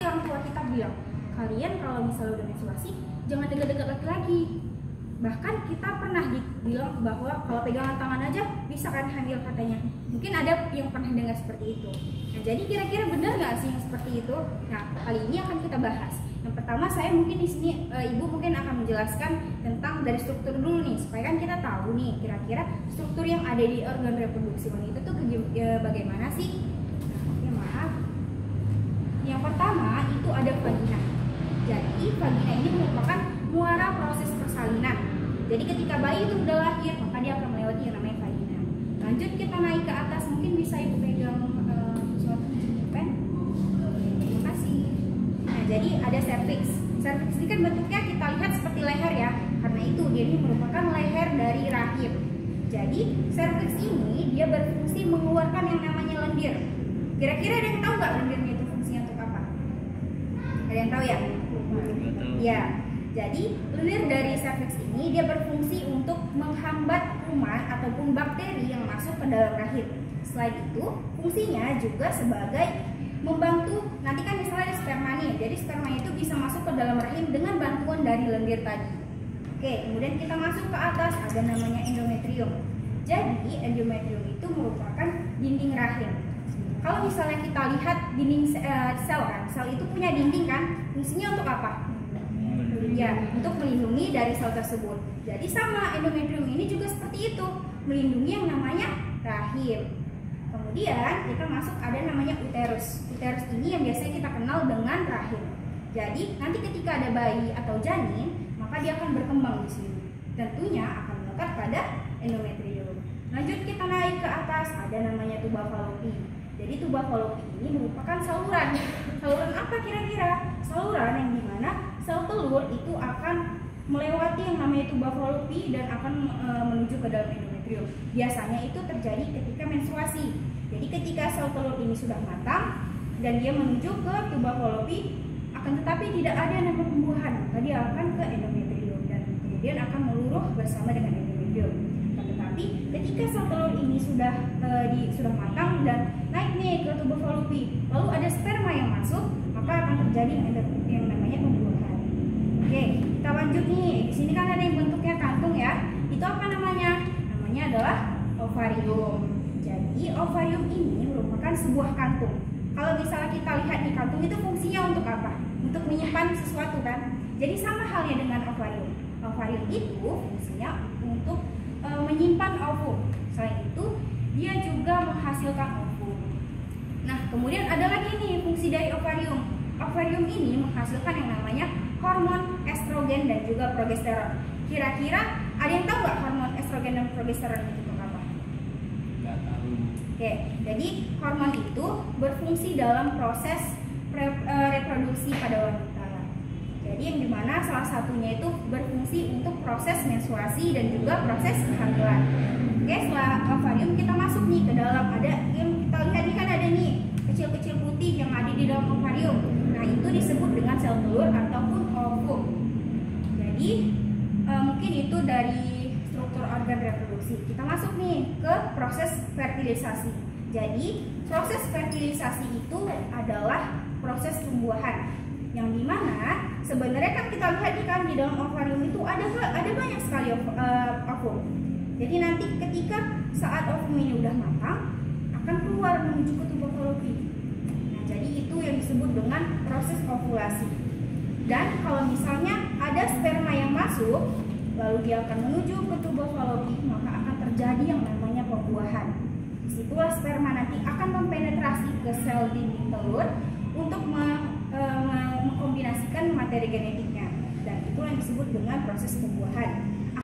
Orang tua kita bilang, kalian kalau misalnya udah menstruasi jangan dekat-dekat laki-laki. Bahkan kita pernah dibilang bahwa kalau pegangan tangan aja bisa kan hamil katanya. Mungkin ada yang pernah dengar seperti itu. Nah, jadi kira-kira benar nggak sih yang seperti itu? Nah, kali ini akan kita bahas. Yang pertama, saya mungkin di sini ibu mungkin akan menjelaskan tentang dari struktur dulu nih, supaya kan kita tahu nih kira-kira struktur yang ada di organ reproduksi wanita itu bagaimana sih? Nah, oke, maaf. Yang pertama itu ada vagina. Jadi vagina ini merupakan muara proses persalinan. Jadi ketika bayi itu udah lahir, maka dia akan melewati yang namanya vagina. Lanjut kita naik ke atas, mungkin bisa ibu pegang sesuatu pen. Terima kasih. Nah, jadi ada cervix. Cervix ini kan bentuknya kita lihat seperti leher ya. Karena itu dia ini merupakan leher dari rahim. Jadi cervix ini dia berfungsi mengeluarkan yang namanya lendir. Kira-kira ada yang tahu nggak lendirnya itu fungsinya untuk apa? Ada yang tahu ya? Ya. Jadi lendir dari cervix ini dia berfungsi untuk menghambat kuman ataupun bakteri yang masuk ke dalam rahim. Selain itu, fungsinya juga sebagai membantu, nanti kan misalnya ada sperma nih, jadi sperma itu bisa masuk ke dalam rahim dengan bantuan dari lendir tadi. Oke, kemudian kita masuk ke atas, ada namanya endometrium. Jadi endometrium itu merupakan dinding rahim. Kalau misalnya kita lihat dinding sel kan, sel itu punya dinding kan, fungsinya untuk apa? Ya, untuk melindungi dari sel tersebut. Jadi sama endometrium ini juga seperti itu, melindungi yang namanya rahim. Kemudian kita masuk ada namanya uterus. Uterus ini yang biasanya kita kenal dengan rahim. Jadi nanti ketika ada bayi atau janin, maka dia akan berkembang di sini. Tentunya akan melekat pada endometrium. Lanjut kita naik ke atas, ada namanya tuba fallopi. Jadi tuba fallopi ini merupakan saluran. Saluran apa kira-kira? Saluran yang dimana sel telur itu akan melewati yang namanya tuba fallopi dan akan menuju ke dalam endometrium. Biasanya itu terjadi ketika menstruasi. Jadi ketika sel telur ini sudah matang dan dia menuju ke tuba fallopi, akan tetapi tidak ada nama pembuahan, maka dia akan ke endometrium dan kemudian akan meluruh bersama dengan endometrium. Tetapi ketika sel telur ini sudah matang dan naik nih ke tuba fallopi, lalu ada sperma yang masuk, maka akan terjadi yang namanya pembuahan. Oke, kita lanjut nih. Di sini kan ada yang bentuknya kantung ya. Itu apa namanya? Namanya adalah ovarium. Jadi ovarium ini merupakan sebuah kantung. Kalau misalnya kita lihat di kantung itu fungsinya untuk apa? Untuk menyimpan sesuatu kan? Jadi sama halnya dengan ovarium. Ovarium itu fungsinya untuk menyimpan ovum. Selain itu, dia juga menghasilkan ovum. Nah, kemudian ada lagi nih fungsi dari ovarium. Ovarium ini menghasilkan yang namanya hormon estrogen dan juga progesteron. Kira-kira ada yang tahu nggak hormon estrogen dan progesteron itu untuk apa? Nggak tahu. Oke, jadi hormon itu berfungsi dalam proses reproduksi pada wanita. Jadi yang dimana salah satunya itu berfungsi untuk proses menstruasi dan juga proses kehamilan. Oke, setelah ovarium kita masuk nih ke dalam, ada yang kita lihat nih kan ada nih kecil-kecil putih yang ada di dalam ovarium. Nah, itu disebut dengan sel telur ataupun ovum. Jadi mungkin itu dari struktur organ reproduksi. Kita masuk nih ke proses fertilisasi. Jadi proses fertilisasi itu adalah proses pembuahan, yang dimana sebenarnya kan kita lihat nih kan di dalam ovarium itu ada banyak sekali ovum. Jadi nanti ketika saat ovum ini udah matang, akan keluar menuju ke tuba fallopi. Nah, jadi itu yang disebut dengan proses ovulasi. Dan kalau misalnya ada sperma yang masuk, lalu dia akan menuju ke tuba fallopi, maka akan terjadi yang namanya pembuahan. Disitulah sperma nanti akan mempenetrasi ke sel dinding telur untuk mengkombinasikan materi genetiknya. Dan itulah yang disebut dengan proses pembuahan.